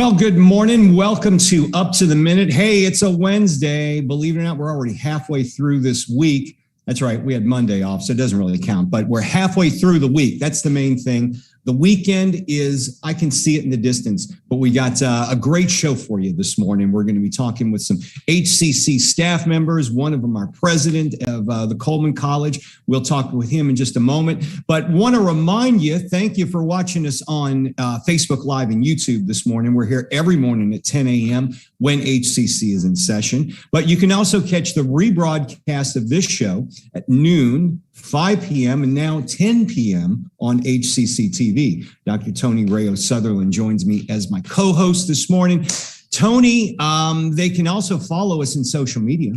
Well, good morning. Welcome to Up to the Minute. Hey, it's a Wednesday. Believe it or not, we're already halfway through this week. That's right. We had Monday off, so it doesn't really count, but we're halfway through the week. That's the main thing. The weekend is, I can see it in the distance, but we got a great show for you this morning. We're going to be talking with some HCC staff members. One of them, our president of the Coleman College. We'll talk with him in just a moment, but want to remind you, thank you for watching us on Facebook Live and YouTube this morning. We're here every morning at 10 a.m. when HCC is in session, but you can also catch the rebroadcast of this show at noon, 5 p.m. and now 10 p.m. on HCCTV. Dr. Tony Rayo Sutherland joins me as my co-host this morning. Tony, they can also follow us in social media.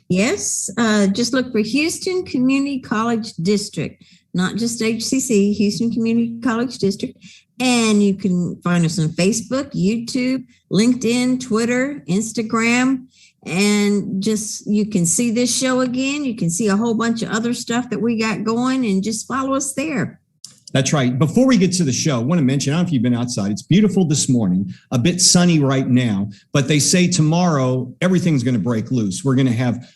Yes, just look for Houston Community College District, not just HCC, Houston Community College District. And you can find us on Facebook, YouTube, LinkedIn, Twitter, Instagram. And just, you can see this show again. You can see a whole bunch of other stuff that we got going, and just follow us there. That's right. Before we get to the show, I want to mention, I don't know if you've been outside. It's beautiful this morning, a bit sunny right now, but they say tomorrow everything's going to break loose. We're going to have,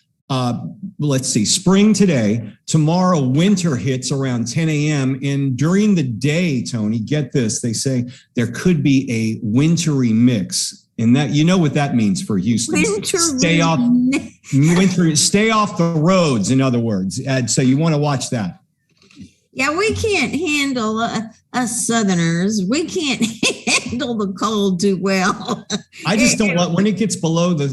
spring today. Tomorrow, winter hits around 10 a.m. And during the day, Tony, get this, they say there could be a wintry mix. And that, you know what that means for Houston. Stay off the roads, in other words. So you want to watch that. Yeah, we can't handle us Southerners. We can't handle the cold too well. I just don't like when it gets below the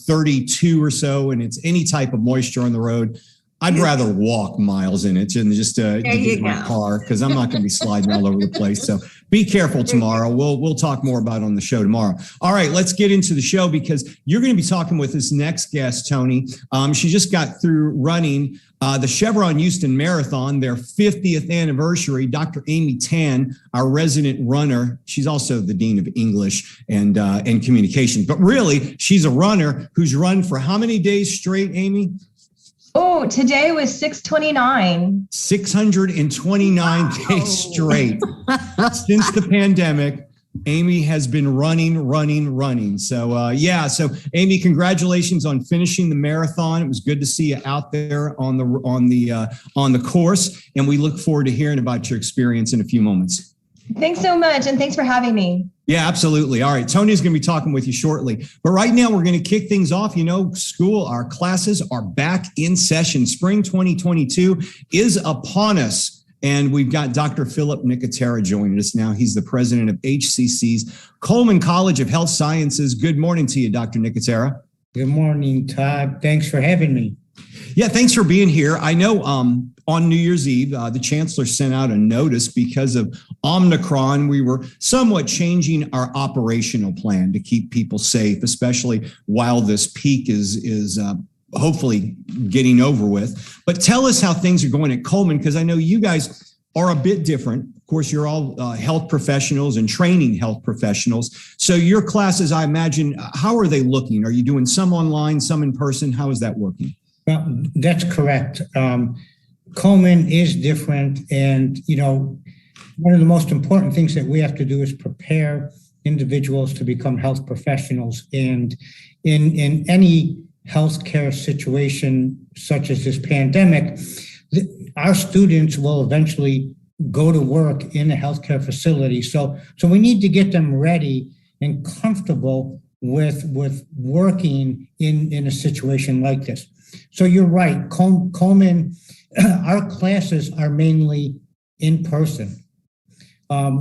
32 or so, and it's any type of moisture on the road. I'd rather walk miles in it than just to get in my car, because I'm not going to be sliding all over the place. So be careful tomorrow. We'll talk more about it on the show tomorrow. All right, let's get into the show, because you're going to be talking with this next guest, Tony. She just got through running the Chevron Houston Marathon, their 50th anniversary. Dr. Amy Tan, our resident runner. She's also the Dean of English and Communication. But really, she's a runner who's run for how many days straight, Amy? Oh, today was 629. 629 days straight. Since the pandemic, Amy has been running. So, so Amy, congratulations on finishing the marathon. It was good to see you out there on the course, and we look forward to hearing about your experience in a few moments. Thanks so much, and thanks for having me. Yeah, absolutely. All right, Tony's going to be talking with you shortly. But right now, we're going to kick things off. Our classes are back in session. Spring 2022 is upon us. And we've got Dr. Phillip Nicotera joining us now. He's the president of HCC's Coleman College of Health Sciences. Good morning to you, Dr. Nicotera. Good morning, Todd. Thanks for having me. Yeah, thanks for being here. I know on New Year's Eve, the chancellor sent out a notice because of Omicron. We were somewhat changing our operational plan to keep people safe, especially while this peak is hopefully getting over with. But tell us how things are going at Coleman, because I know you guys are a bit different. Of course, you're all health professionals and training health professionals. So your classes, I imagine, how are they looking? Are you doing some online, some in person? How is that working? Well, that's correct. Coleman is different. And, one of the most important things that we have to do is prepare individuals to become health professionals. And in any healthcare situation, such as this pandemic, our students will eventually go to work in a healthcare facility. So we need to get them ready and comfortable with working in a situation like this. So you're right, Coleman, our classes are mainly in person.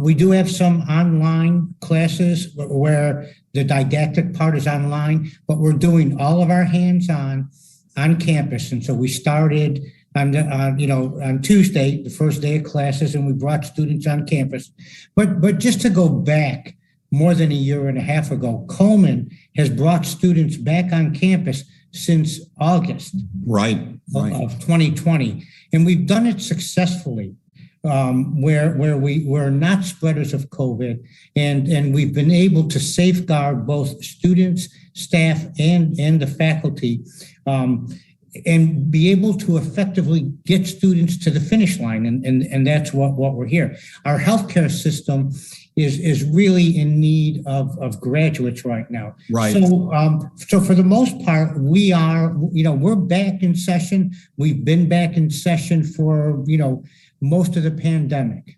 We do have some online classes where the didactic part is online, but we're doing all of our hands-on on campus. And so we started on Tuesday, the first day of classes, and we brought students on campus. But just to go back more than a year and a half ago, Coleman has brought students back on campus since August of 2020. And we've done it successfully, where we're not spreaders of COVID, and we've been able to safeguard both students, staff, and the faculty, and be able to effectively get students to the finish line. And that's what we're here. Our healthcare system is really in need of graduates right now. Right. So for the most part, we're back in session. We've been back in session for, most of the pandemic.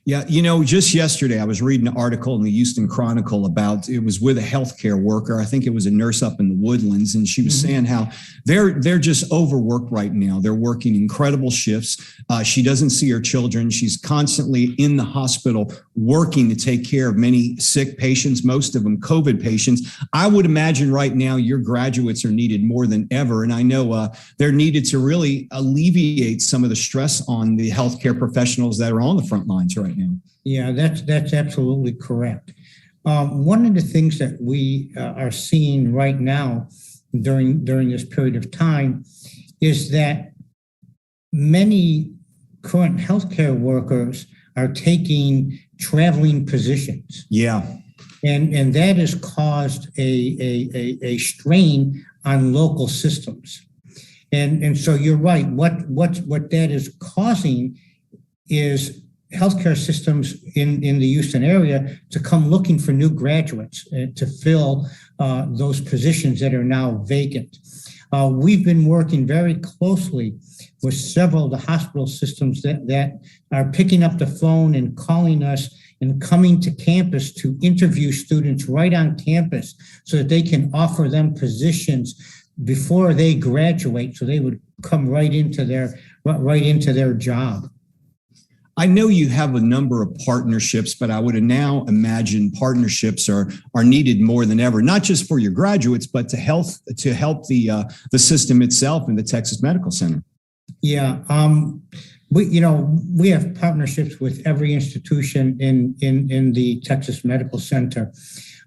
Yeah, just yesterday I was reading an article in the Houston Chronicle about, it was with a healthcare worker. I think it was a nurse up in the Woodlands, and she was saying how they're just overworked right now. They're working incredible shifts. She doesn't see her children. She's constantly in the hospital working to take care of many sick patients, most of them COVID patients. I would imagine right now your graduates are needed more than ever, and I know they're needed to really alleviate some of the stress on the healthcare professionals that are on the front lines right now. Yeah, that's absolutely correct. One of the things that we are seeing right now during this period of time is that many current healthcare workers are taking traveling positions. Yeah. And that has caused a strain on local systems. And so you're right. What that is causing is healthcare systems in the Houston area to come looking for new graduates to fill those positions that are now vacant. We've been working very closely with several of the hospital systems that are picking up the phone and calling us and coming to campus to interview students right on campus so that they can offer them positions before they graduate, so they would come right into their job. I know you have a number of partnerships, but I would now imagine partnerships are needed more than ever, not just for your graduates, but to help the system itself and the Texas Medical Center. Yeah, we have partnerships with every institution in the Texas Medical Center,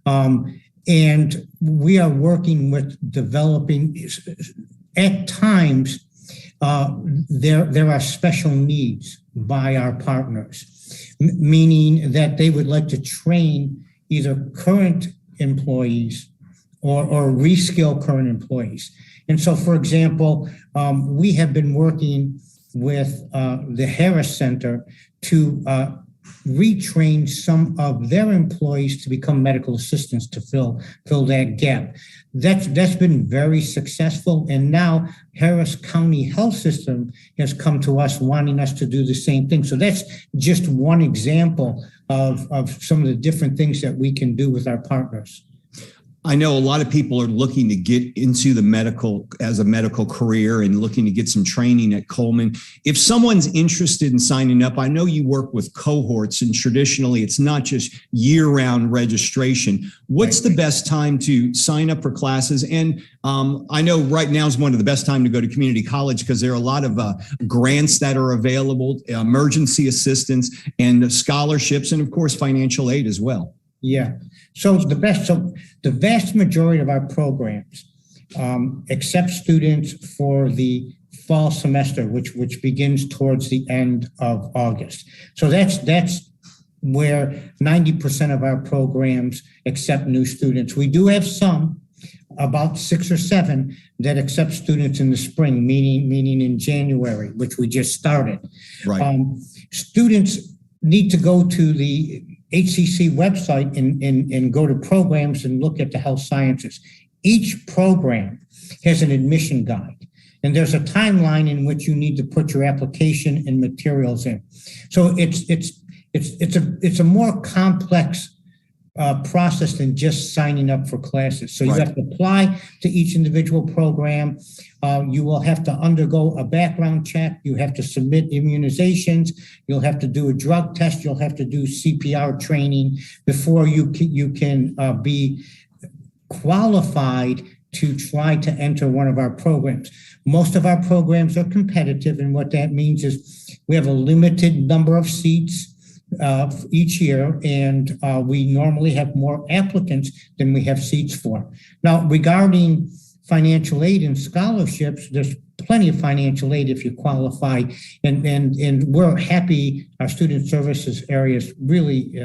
and we are working with developing. At times, there are special needs by our partners, meaning that they would like to train either current employees or reskill current employees. And so, for example, we have been working with the Harris Center to retrain some of their employees to become medical assistants to fill that gap. That's been very successful. And now Harris County Health System has come to us wanting us to do the same thing. So that's just one example of some of the different things that we can do with our partners. I know a lot of people are looking to get into the medical career and looking to get some training at Coleman. If someone's interested in signing up, I know you work with cohorts, and traditionally it's not just year-round registration. What's the best time to sign up for classes? And I know right now is one of the best time to go to community college because there are a lot of grants that are available, emergency assistance and scholarships, and of course financial aid as well. Yeah. So the vast majority of our programs accept students for the fall semester, which begins towards the end of August. So that's where 90% of our programs accept new students. We do have some, about 6 or 7, that accept students in the spring, meaning in January, which we just started. Right. Students need to go to the HCC website and go to programs and look at the health sciences. Each program has an admission guide, and there's a timeline in which you need to put your application and materials in. So it's a more complex process than just signing up for classes. So you have to apply to each individual program. You will have to undergo a background check. You have to submit immunizations. You'll have to do a drug test. You'll have to do CPR training before you can be qualified to try to enter one of our programs. Most of our programs are competitive, and what that means is we have a limited number of seats each year, and we normally have more applicants than we have seats for. Now, regarding financial aid and scholarships, there's plenty of financial aid if you qualify, and we're happy. Our student services area is really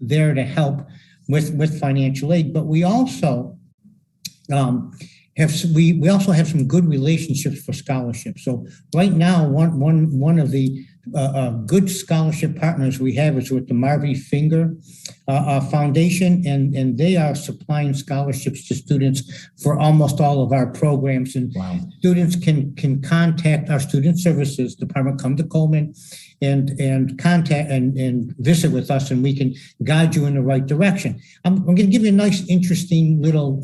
there to help with financial aid, but we also have some good relationships for scholarships. So right now, one of the good scholarship partners we have is with the Marvy Finger Foundation, and they are supplying scholarships to students for almost all of our programs. And students can contact our student services department, come to Coleman and contact and visit with us, and we can guide you in the right direction. I'm going to give you a nice, interesting little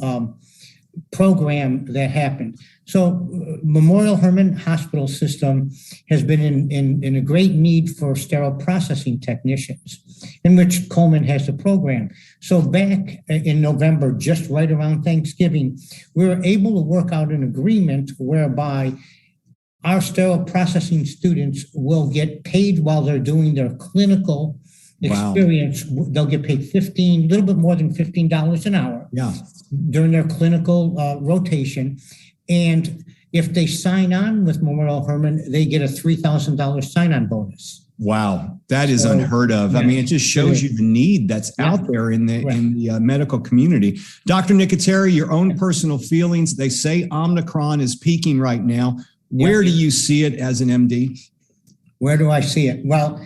program that happened. So Memorial Hermann Hospital System has been in a great need for sterile processing technicians, in which Coleman has a program. So back in November, just right around Thanksgiving, we were able to work out an agreement whereby our sterile processing students will get paid while they're doing their clinical experience. They'll get paid a little bit more than $15 an hour during their clinical rotation. And if they sign on with Memorial Hermann, they get a $3,000 sign-on bonus. Wow, that is unheard of. Yeah, I mean, it just shows you the need that's out there in the medical community. Dr. Nicotera, your own personal feelings. They say Omicron is peaking right now. Where do you see it as an MD? Where do I see it? Well,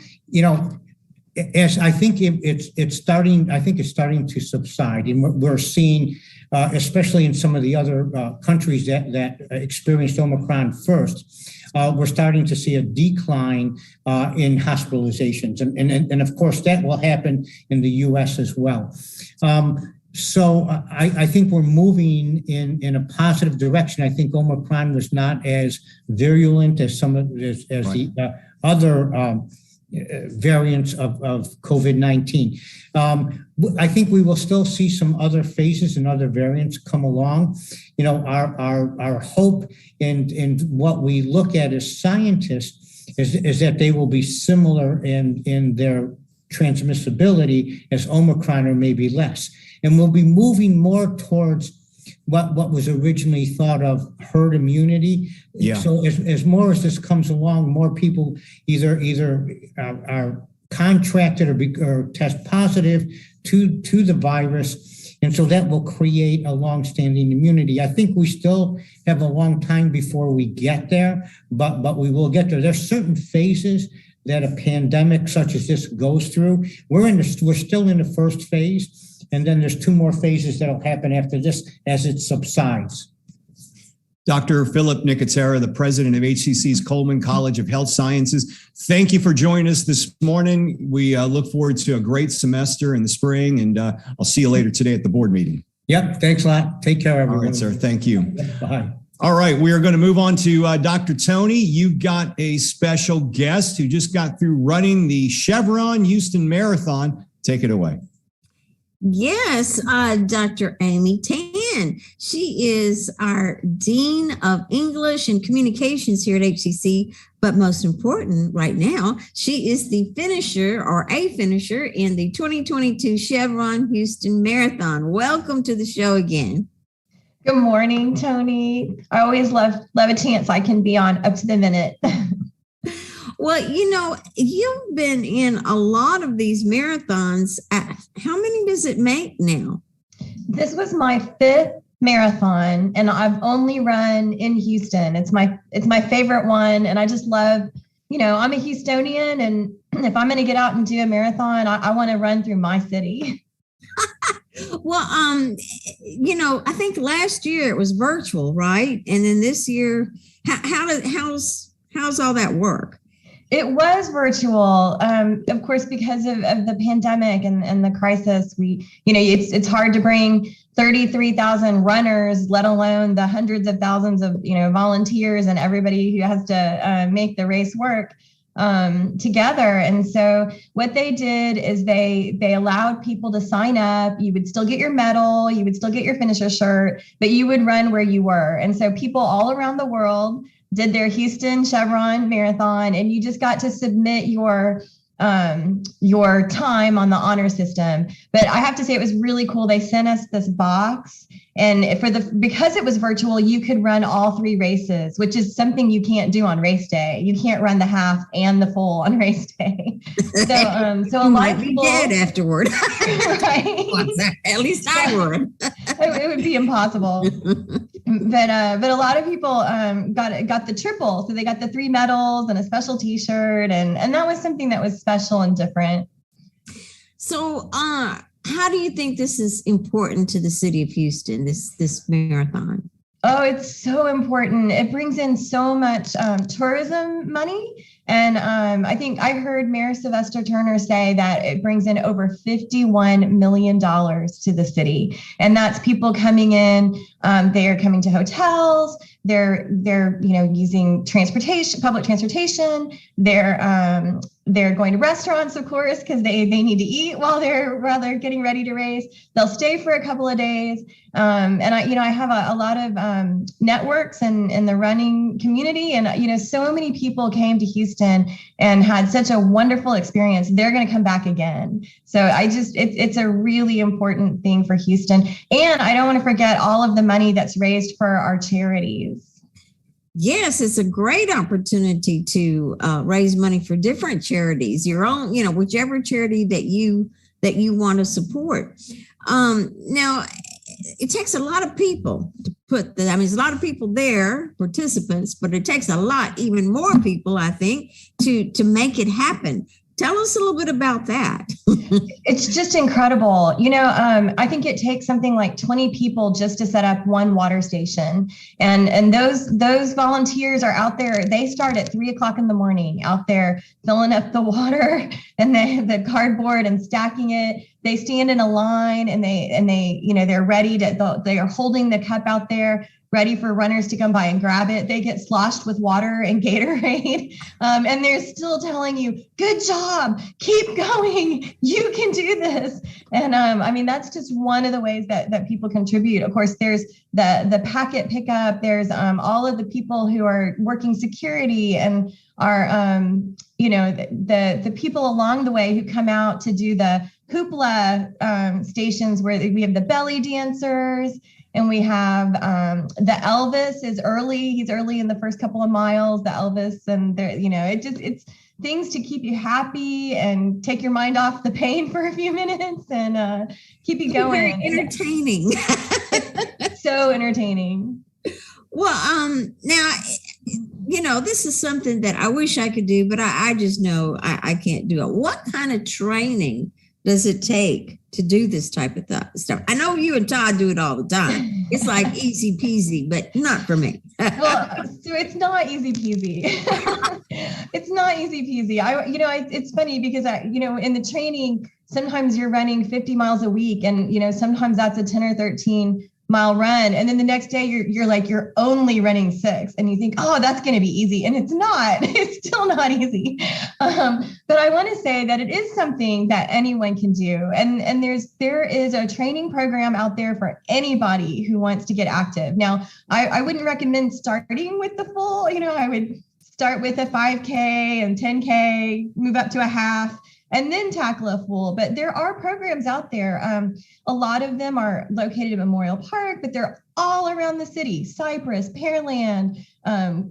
as I think it's starting. I think it's starting to subside, and we're seeing, especially in some of the other countries that experienced Omicron first, we're starting to see a decline in hospitalizations, and of course that will happen in the U.S. as well. So I think we're moving in a positive direction. I think Omicron was not as virulent as the other variants of COVID-19. I think we will still see some other phases and other variants come along. Our hope and what we look at as scientists is that they will be similar in their transmissibility as Omicron, or maybe less. And we'll be moving more towards what was originally thought of herd immunity. Yeah. So as more as this comes along, more people either are contracted or test positive to the virus. And so that will create a long-standing immunity. I think we still have a long time before we get there, but we will get there. There's certain phases that a pandemic such as this goes through. We're still in the first phase. And then there's 2 more phases that'll happen after this as it subsides. Dr. Phillip Nicotera, the president of HCC's Coleman College of Health Sciences. Thank you for joining us this morning. We look forward to a great semester in the spring, and I'll see you later today at the board meeting. Yep. Thanks a lot. Take care, everyone. All right, sir. Thank you. Bye. All right. We are going to move on to Dr. Tony. You've got a special guest who just got through running the Chevron Houston Marathon. Take it away. Yes, Dr. Amy Tan. She is our Dean of English and Communications here at HCC, but most important right now, she is the finisher in the 2022 Chevron Houston Marathon. Welcome to the show again. Good morning, Tony. I always love a chance I can be on Up to the Minute. Well, you've been in a lot of these marathons. How many does it make now? This was my 5th marathon, and I've only run in Houston. It's my favorite one, and I just love, I'm a Houstonian, and if I'm going to get out and do a marathon, I want to run through my city. Well, I think last year it was virtual, right? And then this year, how's all that work? It was virtual, of course, because of the pandemic and the crisis. It's hard to bring 33,000 runners, let alone the hundreds of thousands of volunteers and everybody who has to make the race work together. And so what they did is they allowed people to sign up. You would still get your medal, you would still get your finisher shirt, but you would run where you were. And so people all around the world did their Houston Chevron Marathon, and you just got to submit your time on the honor system. But I have to say, it was really cool. They sent us this box, and because it was virtual, you could run all 3 races, which is something you can't do on race day. You can't run the half and the full on race day. So a lot of people dead afterward. Right? At least I would. It would be impossible. But a lot of people got the triple. So they got the 3 medals and a special T-shirt. And that was something that was special and different. So how do you think this is important to the city of Houston, this marathon? Oh, it's so important. It brings in so much tourism money. And I think I heard Mayor Sylvester Turner say that it brings in over $51 million to the city. And that's people coming in. They are coming to hotels. They're using transportation, public transportation. They're going to restaurants, of course, because they need to eat while they're getting ready to race. They'll stay for a couple of days. And I have a lot of networks in the running community, and so many people came to Houston and had such a wonderful experience. They're going to come back again. So it's a really important thing for Houston. And I don't want to forget all of the money that's raised for our charities. Yes, it's a great opportunity to raise money for different charities, your own, whichever charity that you want to support. Now, it takes a lot of people to there's a lot of people there, participants, but it takes a lot, even more people, I think, to make it happen. Tell us a little bit about that. It's just incredible. I think it takes something like 20 people just to set up one water station. And those volunteers are out there. They start at 3:00 in the morning out there filling up the water and the cardboard and stacking it. They stand in a line and they're ready they are holding the cup out there, ready for runners to come by and grab it. They get sloshed with water and Gatorade. And they're still telling you, good job, keep going, you can do this. And that's just one of the ways that people contribute. Of course, there's the packet pickup. There's all of the people who are working security and are, the people along the way who come out to do the hoopla stations where we have the belly dancers. And we have the Elvis is early. He's early in the first couple of miles, the Elvis. And it's things to keep you happy and take your mind off the pain for a few minutes and keep you going. Very entertaining. So entertaining. Well, now, this is something that I wish I could do, but I just know I can't do it. What kind of training does it take to do this type of stuff? I know you and Todd do it all the time. It's like easy peasy, but not for me. Well, so it's not easy peasy. It's not easy peasy. It's funny because in the training, sometimes you're running 50 miles a week, and sometimes that's a 10 or 13 mile run. And then the next day you're only running 6 and you think, oh, that's going to be easy. And it's not, it's still not easy. But I want to say that it is something that anyone can do. And there is a training program out there for anybody who wants to get active. Now, I wouldn't recommend starting with the full, I would start with a 5K and 10K, move up to a half, and then tackle a full. But there are programs out there. A lot of them are located at Memorial Park, but they're all around the city: Cypress, Pearland,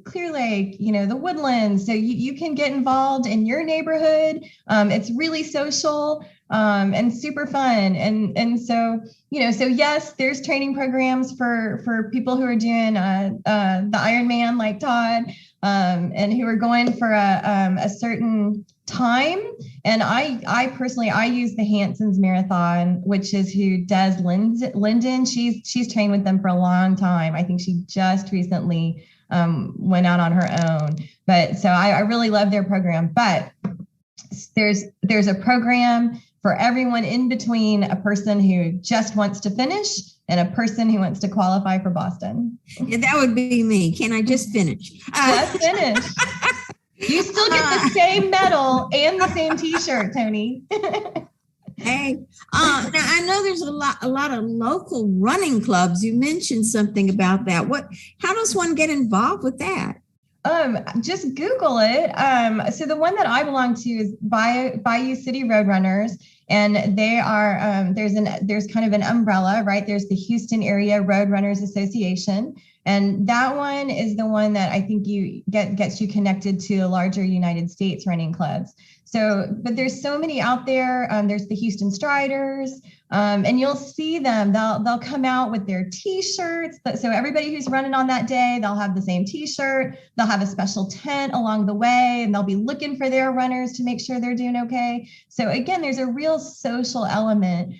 Clear Lake, the Woodlands. So you can get involved in your neighborhood. It's really social and super fun. And so, so yes, there's training programs for people who are doing the Ironman like Todd, and who are going for a certain time. And I personally use the Hanson's Marathon, which is who does Linden. She's trained with them for a long time. I think she just recently went out on her own. But so I really love their program. But there's a program for everyone in between, a person who just wants to finish and a person who wants to qualify for Boston. Yeah, that would be me. Can I just finish? Just finish. You still get the same medal and the same T-shirt, Tony. Hey, now I know there's a lot of local running clubs. You mentioned something about that. How does one get involved with that? Just Google it. So the one that I belong to is Bayou City Roadrunners, and they are there's kind of an umbrella, right? There's the Houston Area Roadrunners Association, and that one is the one that I think gets you connected to larger United States running clubs. So, but there's so many out there. There's the Houston Striders. And you'll see them, they'll come out with their t-shirts. So everybody who's running on that day, they'll have the same t-shirt, they'll have a special tent along the way, and they'll be looking for their runners to make sure they're doing okay. So again, there's a real social element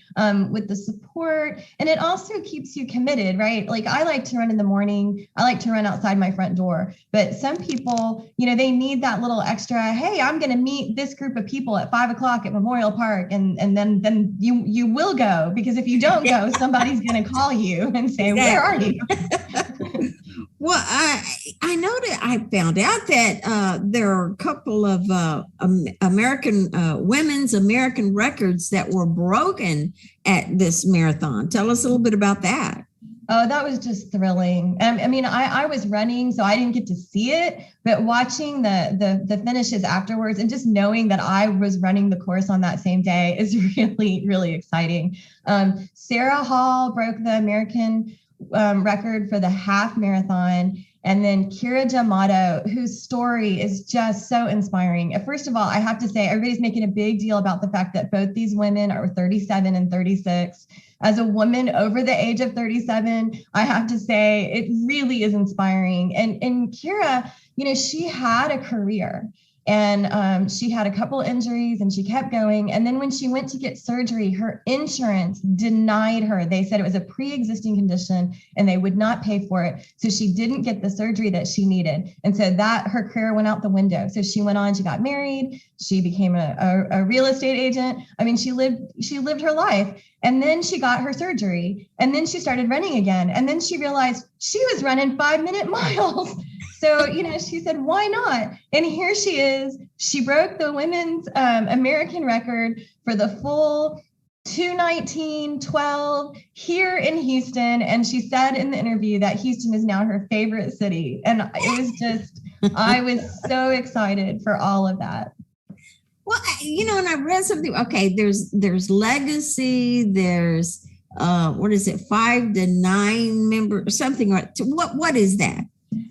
with the support, and it also keeps you committed, right? Like I like to run in the morning, I like to run outside my front door, but some people, they need that little extra, hey, I'm going to meet this group of people at 5:00 at Memorial Park, and then you will go, because if you don't go, somebody's going to call you and say, where are you? Well, I know that I found out that there are a couple of American women's American records that were broken at this marathon. Tell us a little bit about that. Oh, that was just thrilling. I mean, I was running, so I didn't get to see it, but watching the finishes afterwards and just knowing that I was running the course on that same day is really, really exciting. Sarah Hall broke the American record for the half marathon. And then Kira Jamado, whose story is just so inspiring. First of all, I have to say, everybody's making a big deal about the fact that both these women are 37 and 36. As a woman over the age of 37, I have to say it really is inspiring. And Kira, she had a career, and she had a couple injuries and she kept going. And then when she went to get surgery, her insurance denied her. They said it was a pre-existing condition and they would not pay for it. So she didn't get the surgery that she needed. And so her career went out the window. So she went on, she got married, she became a real estate agent. I mean, she lived her life. And then she got her surgery, and then she started running again. And then she realized she was running 5-minute miles. So, she said, why not? And here she is. She broke the women's American record for the full 2:19:12 here in Houston. And she said in the interview that Houston is now her favorite city. And it was just, I was so excited for all of that. Well, and I read something. Okay, there's legacy. There's what is it, 5 to 9 member or something? What is that?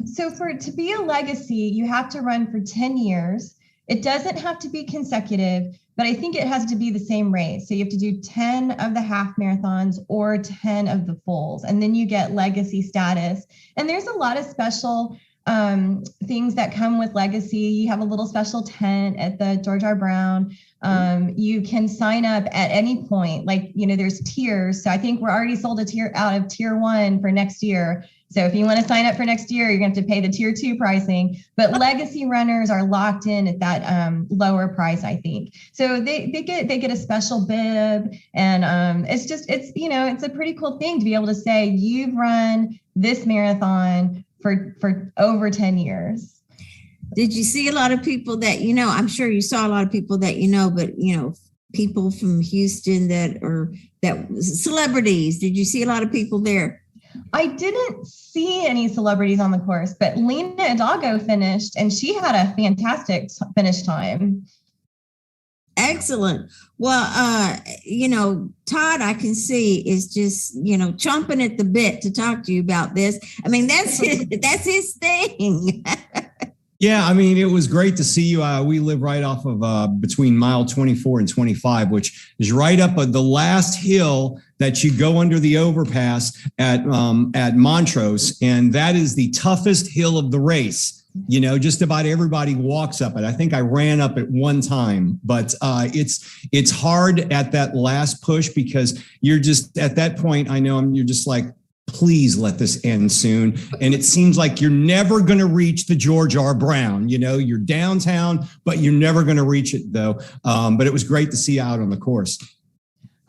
So to be a legacy, you have to run for 10 years. It doesn't have to be consecutive, but I think it has to be the same race. So you have to do 10 of the half marathons or 10 of the fulls, and then you get legacy status. And there's a lot of special things that come with legacy. You have a little special tent at the George R. Brown. You can sign up at any point. Like, there's tiers. So I think we're already sold a tier out of tier 1 for next year. So if you want to sign up for next year, you're going to have to pay the tier 2 pricing. But legacy runners are locked in at that lower price, I think. So they get a special bib, and it's a pretty cool thing to be able to say you've run this marathon for over 10 years. Did you see a lot of people that, I'm sure you saw a lot of people that, but, people from Houston that celebrities, did you see a lot of people there? I didn't see any celebrities on the course, but Lena Hidalgo finished, and she had a fantastic finish time. Excellent. Well, Todd, I can see is just, chomping at the bit to talk to you about this. I mean, that's his thing. Yeah, I mean, it was great to see you. We live right off of between mile 24 and 25, which is right up the last hill that you go under the overpass at Montrose. And that is the toughest hill of the race. Just about everybody walks up it. I think I ran up it one time, but it's hard at that last push, because you're just at that point, you're just like, please let this end soon. And it seems like you're never going to reach the George R. Brown. You're downtown, but you're never going to reach it though. But it was great to see you out on the course.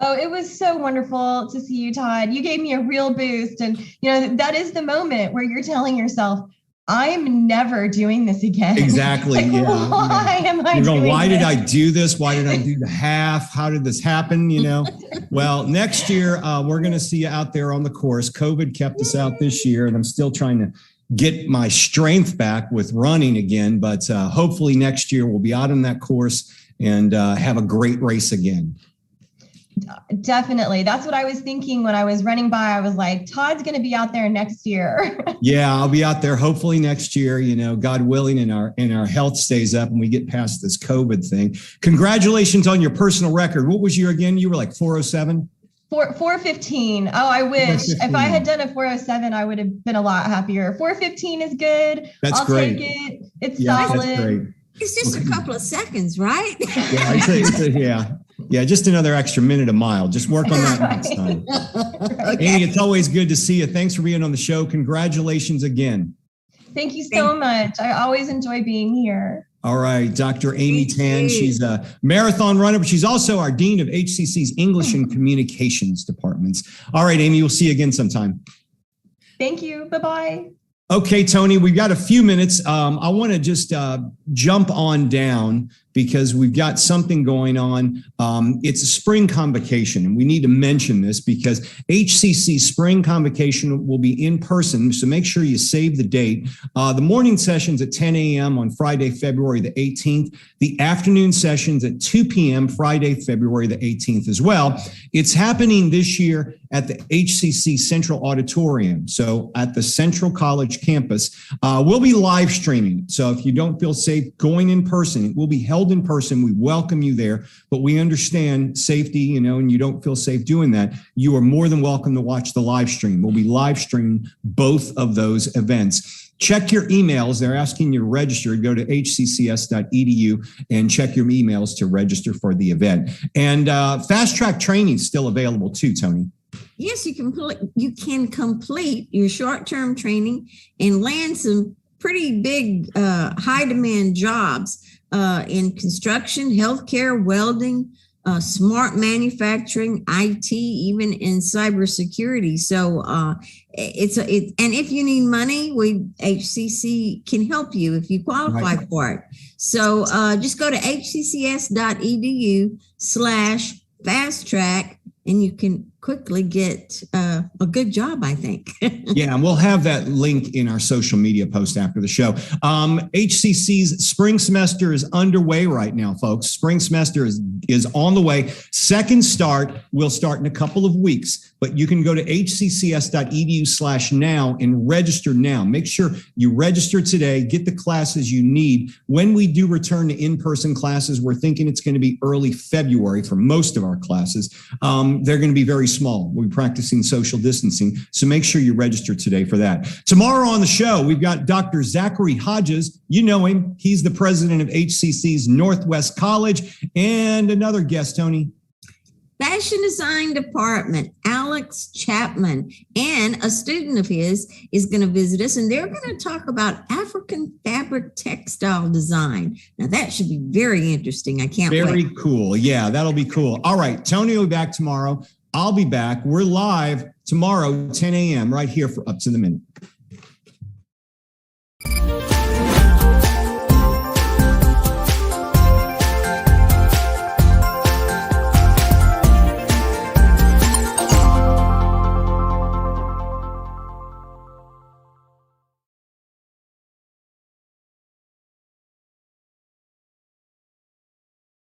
Oh, it was so wonderful to see you, Todd. You gave me a real boost. And, that is the moment where you're telling yourself, I'm never doing this again. Exactly. Like, yeah. Why am I doing why this? did I do this? Why did I do the half? How did this happen? Well, next year, we're going to see you out there on the course. COVID kept us out this year, and I'm still trying to get my strength back with running again. But hopefully next year we'll be out on that course and have a great race again. Definitely. That's what I was thinking when I was running by. I was like, Todd's going to be out there next year. Yeah, I'll be out there hopefully next year, God willing, and our health stays up and we get past this COVID thing. Congratulations on your personal record. What was your again? You were like 407? 4:15. Oh, I wish. 4:15. If I had done a 4:07, I would have been a lot happier. 4:15 is good. That's I'll great. take it. It's Yeah, solid. that's great. It's just a couple of seconds, right? Yeah, I'd say, yeah, just another extra minute a mile. Just work on that next time. Amy, it's always good to see you. Thanks for being on the show. Congratulations again. Thank you so much. I always enjoy being here. All right, Dr. Amy Thank Tan. you. She's a marathon runner, but she's also our Dean of HCC's English and Communications departments. All right, Amy, we'll see you again sometime. Thank you. Bye-bye. Okay, Tony, we've got a few minutes. I want to just jump on down because we've got something going on. It's a spring convocation, and we need to mention this because HCC spring convocation will be in person, so make sure you save the date. The morning sessions at 10 a.m. on Friday, February the 18th. The afternoon sessions at 2 p.m. Friday, February the 18th as well. It's happening this year at the HCC Central Auditorium, so at the Central College campus. We'll be live streaming, so if you don't feel safe going in person, it will be held in person. We welcome you there, but we understand safety, and you don't feel safe doing that. You are more than welcome to watch the live stream. We'll be live streaming both of those events. Check your emails. They're asking you to register. Go to hccs.edu and check your emails to register for the event. And fast track training is still available too, Tony. Yes, you can complete your short-term training and land some pretty big high demand jobs in construction, healthcare, welding, smart manufacturing, IT, even in cybersecurity. So and if you need money, HCC can help you if you qualify for it. So just go to hccs.edu/fast track and you can quickly get a good job, I think. Yeah, and we'll have that link in our social media post after the show. HCC's spring semester is underway right now, folks. Spring semester is on the way. Second start will start in a couple of weeks, but you can go to hccs.edu/now and register now. Make sure you register today, get the classes you need. When we do return to in-person classes, we're thinking it's going to be early February for most of our classes. They're going to be very small. We'll be practicing social distancing. So make sure you register today for that. Tomorrow on the show, we've got Dr. Zachary Hodges. You know him. He's the president of HCC's Northwest College. And another guest, Tony. Fashion Design Department, Alex Chapman, and a student of his is going to visit us, and they're going to talk about African fabric textile design. Now, that should be very interesting. I can't wait. Very cool. Yeah, that'll be cool. All right, Tony will be back tomorrow. I'll be back. We're live tomorrow, 10 a.m. right here for Up to the Minute.